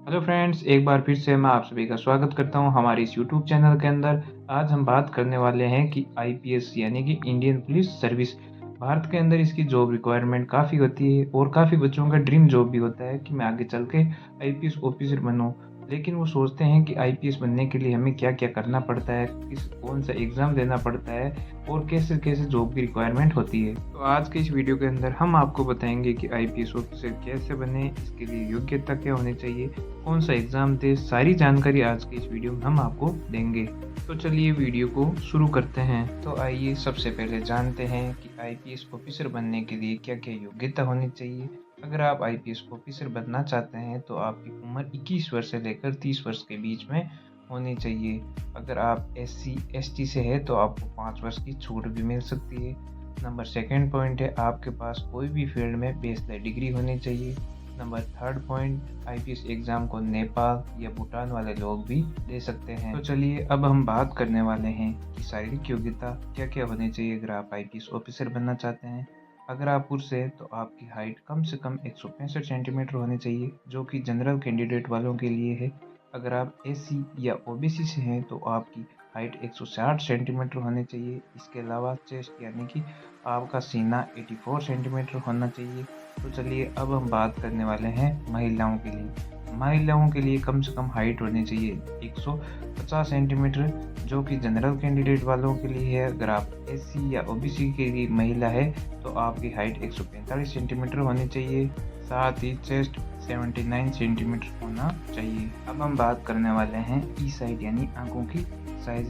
Hello friends, एक बार फिर से मैं आप सभी का स्वागत करता हूं हमारे इस यूट्यूब चैनल के अंदर। आज हम बात करने वाले हैं कि आईपीएस यानी कि इंडियन पुलिस सर्विस। भारत के अंदर इसकी जॉब रिक्वायरमेंट काफ़ी होती है और काफ़ी बच्चों का ड्रीम जॉब भी होता है कि मैं आगे चल के आईपीएस ऑफिसर बनूं। लेकिन वो सोचते हैं कि आईपीएस बनने के लिए हमें क्या-क्या करना पड़ता है, कौन-सा एग्ज़ाम देना पड़ता है और कैसे-कैसे जॉब की रिक्वायरमेंट होती है। तो आज के इस वीडियो के अंदर हम आपको बताएँगे कि आईपीएस ऑफिसर कैसे बनें, इसके लिए योग्यता क्या होनी चाहिए, कौन-सा एग्ज़ाम दें, सारी जानकारी आज की इस वीडियो में हम आपको देंगे। तो चलिए वीडियो को शुरू करते हैं। तो आइए सबसे पहले जानते हैं कि आईपीएस ऑफिसर बनने के लिए क्या-क्या योग्यता होनी चाहिए। अगर आप आईपीएस ऑफिसर बनना चाहते हैं तो आपकी उम्र 21 वर्ष से लेकर 30 वर्ष के बीच में होनी चाहिए। अगर आप एससी, एसटी से हैं तो आपको 5 वर्ष की छूट भी मिल सकती है। नंबर सेकंड पॉइंट है, आपके पास कोई भी फील्ड में बैचलर डिग्री होनी चाहिए। Number third point, IPS exam को नेपाल या भूटान वाले लोग भी दे सकते हैं। तो चलिए अब हम बात करने वाले हैं कि शारीरिक योग्यता क्या-क्या होनी चाहिए अगर आप आईपीएस ऑफिसर बनना चाहते हैं। अगर आप पुरुष हैं तो आपकी हाइट कम से कम 165 सेंटीमीटर होनी चाहिए, जो कि जनरल कैंडिडेट वालों के लिए है। अगर आप एससी या ओबीसी से हैं तो आपकी हाइट 160 सेंटीमीटर होनी चाहिए। इसके अलावा चेस्ट यानी कि आपका सीना 84 सेंटीमीटर होना चाहिए। तो चलिए अब हम बात करने वाले हैं महिलाओं के लिए। महिलाओं के लिए कम से कम हाइट होनी चाहिए 150 सेंटीमीटर, जो कि जनरल कैंडिडेट वालों के लिए है। अगर आप एससी या ओबीसी के लिए महिला है तो आपकी हाइट 145 सेंटीमीटर होनी चाहिए। साथ ही चेस्ट 79 सेंटीमीटर होना चाहिए। अब हम बात करने वाले हैं ई साइड यानी आंखों की साइज।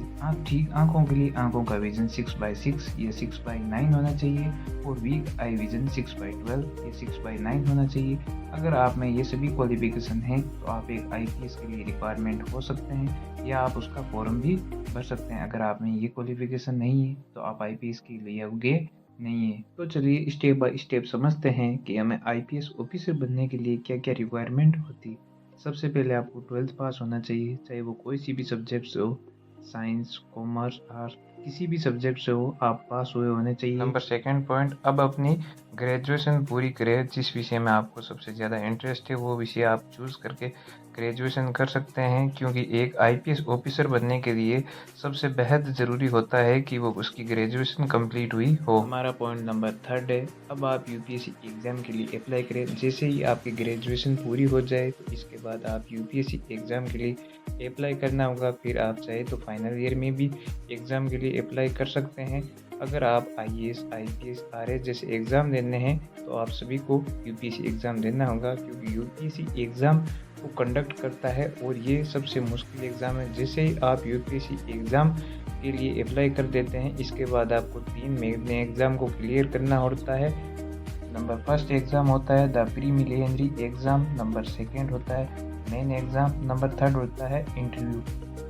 ठीक आंखों के लिए आंखों का विजन 6/6 या 6/9 होना चाहिए और वीक आई विजन 6/12 या 6/9 होना चाहिए। अगर आप में ये सभी क्वालिफिकेशन हैं तो आप एक आईपीएस के लिए रिक्वायरमेंट हो सकते हैं या आप उसका फॉर्म भी भर सकते हैं। अगर आप में ये क्वालिफिकेशन नहीं है तो आप आईपीएस के लिए योग्य नहीं है। तो चलिए स्टेप बाय स्टेप समझते हैं कि हमें आईपीएस ऑफिसर बनने के लिए क्या क्या रिक्वायरमेंट होती है। सबसे पहले आपको 12th पास होना चाहिए, चाहे वो कोई सी भी सब्जेक्ट से हो, साइंस, कॉमर्स, आर्ट्स, किसी भी सब्जेक्ट से हो आप पास हुए होने चाहिए। नंबर सेकंड पॉइंट, अब अपनी ग्रेजुएशन पूरी करें। जिस विषय में आपको सबसे ज़्यादा इंटरेस्ट है वो विषय आप चूज़ करके ग्रेजुएशन कर सकते हैं, क्योंकि एक आईपीएस ऑफिसर बनने के लिए सबसे बेहद ज़रूरी होता है कि वो उसकी ग्रेजुएशन कंप्लीट हुई हो। हमारा पॉइंट नंबर थर्ड है, अब आप यूपीएससी एग्ज़ाम के लिए अप्लाई करें। जैसे ही आपकी ग्रेजुएशन पूरी हो जाए तो इसके बाद आप यूपीएससी एग्ज़ाम के लिए अप्लाई करना होगा। फिर आप चाहे तो फाइनल ईयर में भी एग्ज़ाम के लिए अप्लाई कर सकते हैं। अगर आप आईएएस, आईपीएस, आरएस जैसे एग्ज़ाम देने हैं तो आप सभी को यूपीएससी एग्ज़ाम देना होगा, क्योंकि यूपीएससी एग्ज़ाम को कंडक्ट करता है और ये सबसे मुश्किल एग्ज़ाम है। जैसे ही आप यूपीएससी एग्ज़ाम के लिए अप्लाई कर देते हैं इसके बाद आपको 3 महीने एग्ज़ाम को क्लियर करना होता है। नंबर फर्स्ट एग्ज़ाम होता है the preliminary exam, number second होता है मेन एग्ज़ाम, नंबर थर्ड होता है इंटरव्यू।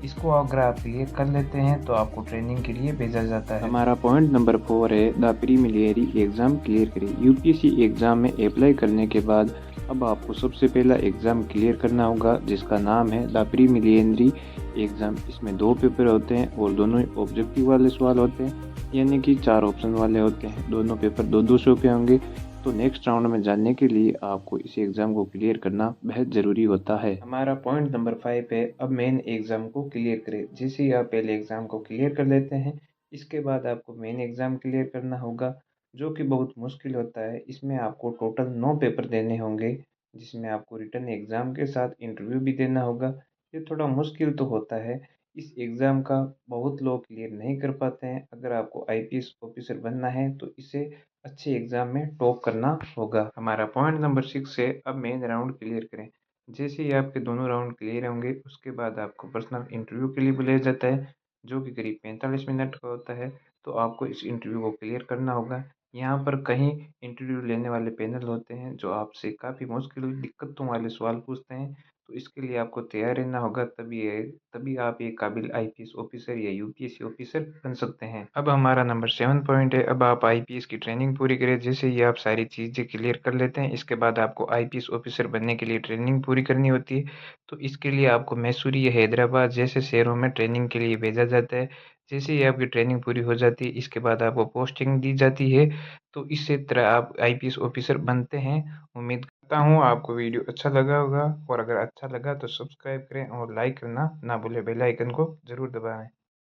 इसको अगर आप क्लियर कर लेते हैं तो आपको ट्रेनिंग के लिए भेजा जाता है। हमारा पॉइंट नंबर 4 है द प्रीलिमिनरी एग्ज़ाम क्लियर करें। यूपीएससी एग्ज़ाम में अप्लाई करने के बाद अब आपको सबसे पहला एग्ज़ाम क्लियर करना होगा, जिसका नाम है द प्रीलिमिनरी एग्ज़ाम। इसमें 2 पेपर होते हैं और दोनों ही ऑब्जेक्टिव वाले सवाल होते हैं, यानी कि 4 ऑप्शन वाले होते हैं। दोनों पेपर 2-2 के होंगे। तो नेक्स्ट राउंड में जाने के लिए आपको इस एग्ज़ाम को क्लियर करना बेहद ज़रूरी होता है। हमारा पॉइंट नंबर 5 है, अब मेन एग्ज़ाम को क्लियर करें। जैसे ही आप पहले एग्ज़ाम को क्लियर कर लेते हैं इसके बाद आपको मेन एग्ज़ाम क्लियर करना होगा, जो कि बहुत मुश्किल होता है। इसमें आपको टोटल 9 पेपर देने होंगे, जिसमें आपको रिटन एग्ज़ाम के साथ इंटरव्यू भी देना होगा। ये थोड़ा मुश्किल तो होता है। इस एग्ज़ाम का बहुत लोग क्लियर नहीं कर पाते हैं। अगर आपको आईपीएस ऑफिसर बनना है तो इसे अच्छे एग्ज़ाम में टॉप करना होगा। हमारा पॉइंट नंबर 6 है, अब मेन राउंड क्लियर करें। जैसे ही आपके दोनों राउंड क्लियर होंगे उसके बाद आपको पर्सनल इंटरव्यू के लिए बुलाया जाता है, जो कि करीब 45 मिनट का होता है। तो आपको इस इंटरव्यू को क्लियर करना होगा। यहाँ पर कहीं इंटरव्यू लेने वाले पैनल होते हैं जो आपसे काफ़ी मुश्किल दिक्कतों वाले सवाल पूछते हैं, तो इसके लिए आपको तैयार रहना होगा, तभी आप एक काबिल आईपीएस ऑफिसर या यूपीएससी ऑफिसर बन सकते हैं। अब हमारा नंबर 7 पॉइंट है, अब आप आईपीएस की ट्रेनिंग पूरी करें। जैसे ही आप सारी चीज़ें क्लियर कर लेते हैं इसके बाद आपको आईपीएस ऑफिसर बनने के लिए ट्रेनिंग पूरी करनी होती है। तो इसके लिए आपको मैसूरी या हैदराबाद जैसे शहरों में ट्रेनिंग के लिए भेजा जाता है। जैसे ही आपकी ट्रेनिंग पूरी हो जाती है इसके बाद आपको पोस्टिंग दी जाती है। तो इसी तरह आप आईपीएस ऑफिसर बनते हैं। उम्मीद करता हूँ आपको वीडियो अच्छा लगा होगा, और अगर अच्छा लगा तो सब्सक्राइब करें और लाइक करना ना भूलें, बेल आइकन को ज़रूर दबाएँ।